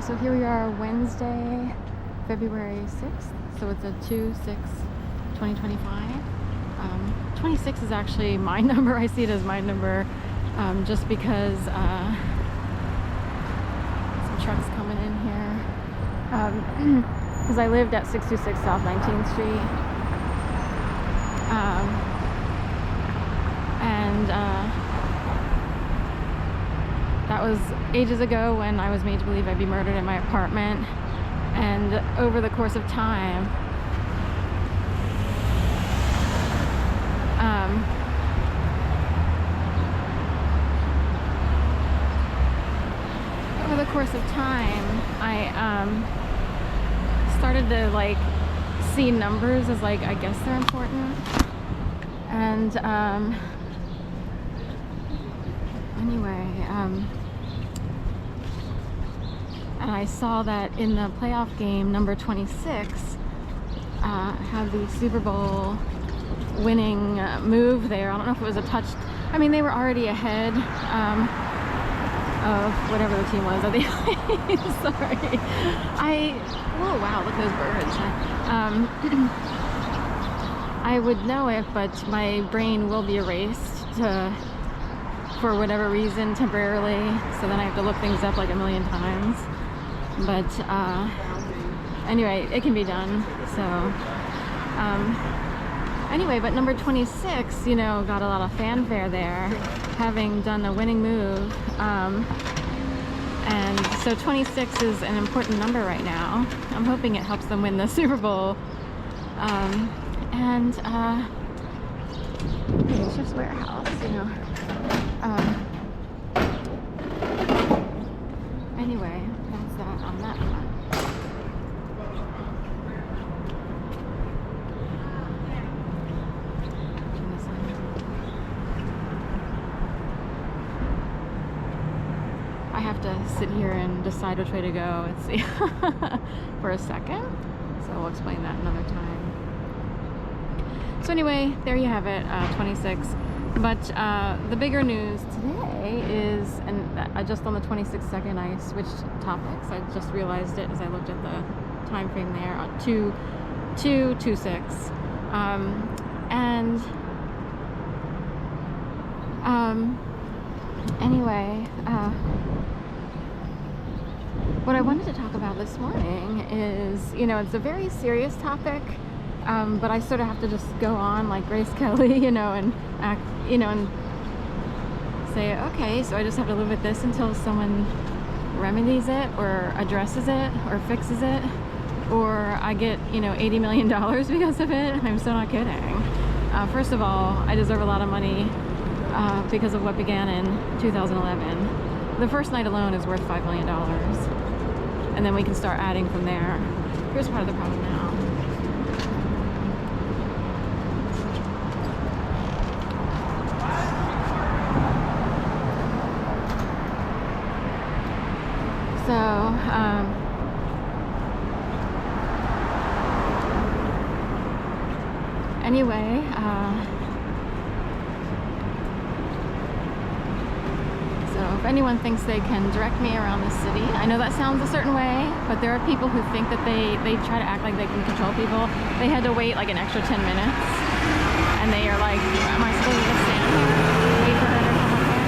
Okay, so here we are, Wednesday, February 6th. So it's a 2/6/2025. 26 is actually my number. I see it as my number just because some trucks coming in here. Because I lived at 626 South 19th Street. That was ages ago when I was made to believe I'd be murdered in my apartment. And over the course of time, I started to like see numbers as like, I guess they're important. And anyway, and I saw that in the playoff game, number 26 had the Super Bowl winning move there. I don't know if it was a touch. I mean, they were already ahead of whatever the team was. Sorry. Oh wow, look at those birds. I would know it, but my brain will be erased for whatever reason temporarily. So then I have to look things up like a million times. But anyway, it can be done. So anyway, but number 26, you know, got a lot of fanfare there, having done a winning move. And so 26 is an important number right now. I'm hoping it helps them win the Super Bowl. It's just warehouse, you know. Anyway, that's that on that front. I have to sit here and decide which way to go, let's see, for a second. So we'll explain that another time. So anyway, there you have it, 26. But the bigger news today is, and just on the 26th second I switched topics. I just realized it as I looked at the time frame there on 2/2/26. Anyway, what I wanted to talk about this morning is, you know, it's a very serious topic, but I sort of have to just go on like Grace Kelly, you know, and act, you know, and say, okay, so I just have to live with this until someone remedies it or addresses it or fixes it, or I get, you know, $80 million because of it. I'm so not kidding. First of all, I deserve a lot of money because of what began in 2011. The first night alone is worth $5 million. And then we can start adding from there. Here's part of the problem now. So, anyway, if anyone thinks they can direct me around the city, I know that sounds a certain way, but there are people who think that they try to act like they can control people. They had to wait like an extra 10 minutes, and they are like, am I supposed to just stand here, wait for her to come up here?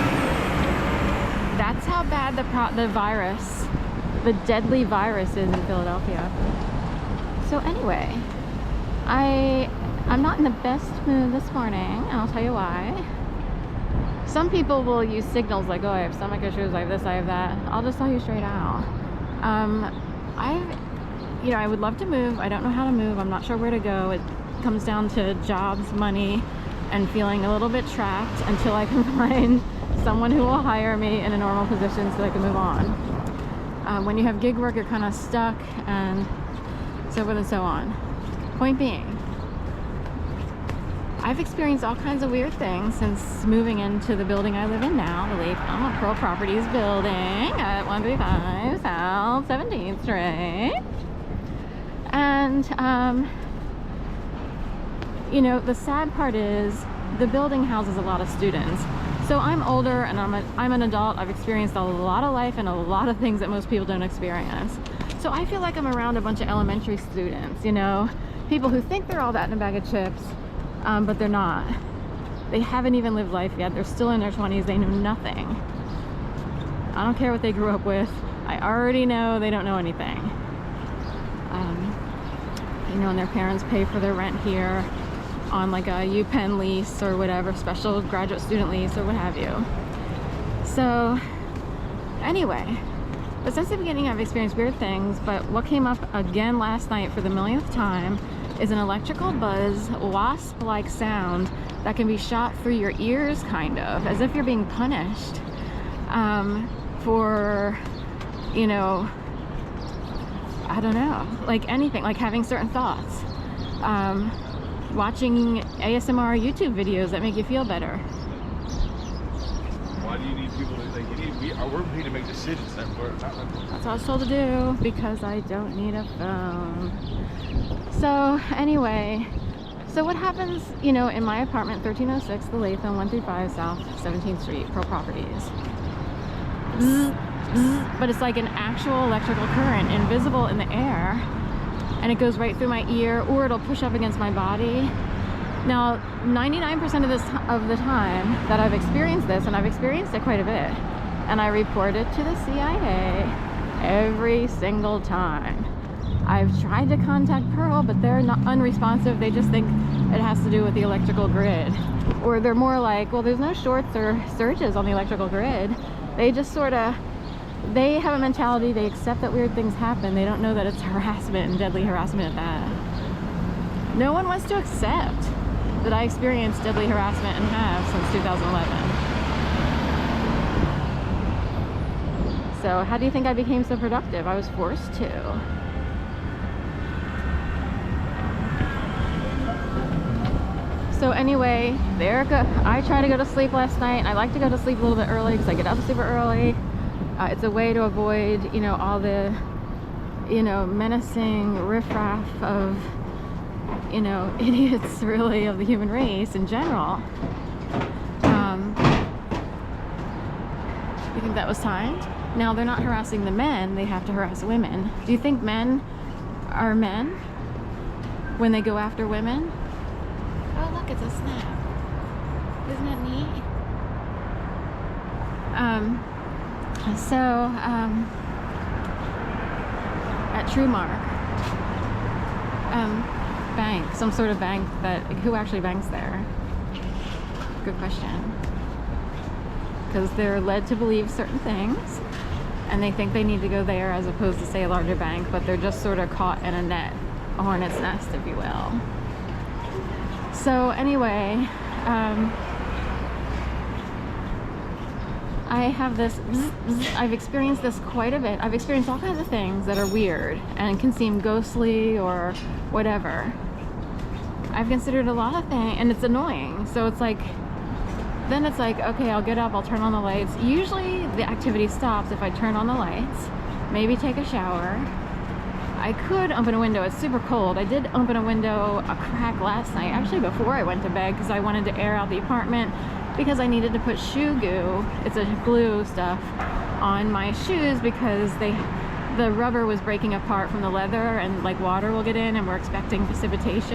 That's how bad the virus, the deadly virus is in Philadelphia. So anyway, I'm not in the best mood this morning, and I'll tell you why. Some people will use signals like, oh, I have stomach issues, I have this, I have that. I'll just tell you straight out. You know, I would love to move. I don't know how to move. I'm not sure where to go. It comes down to jobs, money, and feeling a little bit trapped until I can find someone who will hire me in a normal position so I can move on. When you have gig work, you're kind of stuck, and so forth and so on. Point being, I've experienced all kinds of weird things since moving into the building I live in now, the Lakefront Pearl Properties building at 135 South 17th Street. And, you know, the sad part is the building houses a lot of students. So So I'm older and I'm an adult. I've experienced a lot of life and a lot of things that most people don't experience. So I feel like I'm around a bunch of elementary students, you know, people who think they're all that in a bag of chips, but they're not. They haven't even lived life yet. They're still in their 20s. They know nothing. I don't care what they grew up with. I already know they don't know anything. You know, and their parents pay for their rent here on like a UPenn lease or whatever, special graduate student lease or what have you. So anyway, but since the beginning I've experienced weird things, but what came up again last night for the millionth time is an electrical buzz, wasp-like sound that can be shot through your ears, kind of, as if you're being punished for, you know, I don't know, like anything, like having certain thoughts. Watching ASMR YouTube videos that make you feel better. Why do you need people to, like, we're paid to make decisions that we're not like... That's what I was told to do, because I don't need a phone. So anyway, so what happens, you know, in my apartment, 1306 The Latham, 135 South 17th Street, Pearl Properties. But it's like an actual electrical current, invisible in the air, and it goes right through my ear, or it'll push up against my body. Now, 99% of the time that I've experienced this, and I've experienced it quite a bit, and I report it to the CIA every single time. I've tried to contact Pearl, but they're not unresponsive. They just think it has to do with the electrical grid. Or they're more like, well, there's no shorts or surges on the electrical grid. They just sort of, they have a mentality, they accept that weird things happen. They don't know that it's harassment, and deadly harassment at that. No one wants to accept that I experienced deadly harassment and have since 2011. So how do you think I became so productive? I was forced to. So anyway, I tried to go to sleep last night. I like to go to sleep a little bit early because I get up super early. It's a way to avoid, you know, all the, you know, menacing riffraff of, you know, idiots really of the human race in general. You think that was timed? Now they're not harassing the men, they have to harass women. Do you think men are men when they go after women? Oh look, it's a snap. Isn't that neat? At Truemark, bank, some sort of bank that, who actually banks there? Good question. Because they're led to believe certain things, and they think they need to go there as opposed to, say, a larger bank, but they're just sort of caught in a net, a hornet's nest, if you will. So anyway, I have this, I've experienced this quite a bit. I've experienced all kinds of things that are weird and can seem ghostly or whatever. I've considered a lot of things, and it's annoying. So it's like, then it's like, okay, I'll get up, I'll turn on the lights. Usually the activity stops if I turn on the lights, maybe take a shower. I could open a window. It's super cold. I did open a window a crack last night, actually before I went to bed, because I wanted to air out the apartment, because I needed to put shoe goo, it's a glue stuff, on my shoes because the rubber was breaking apart from the leather, and like water will get in and we're expecting precipitation.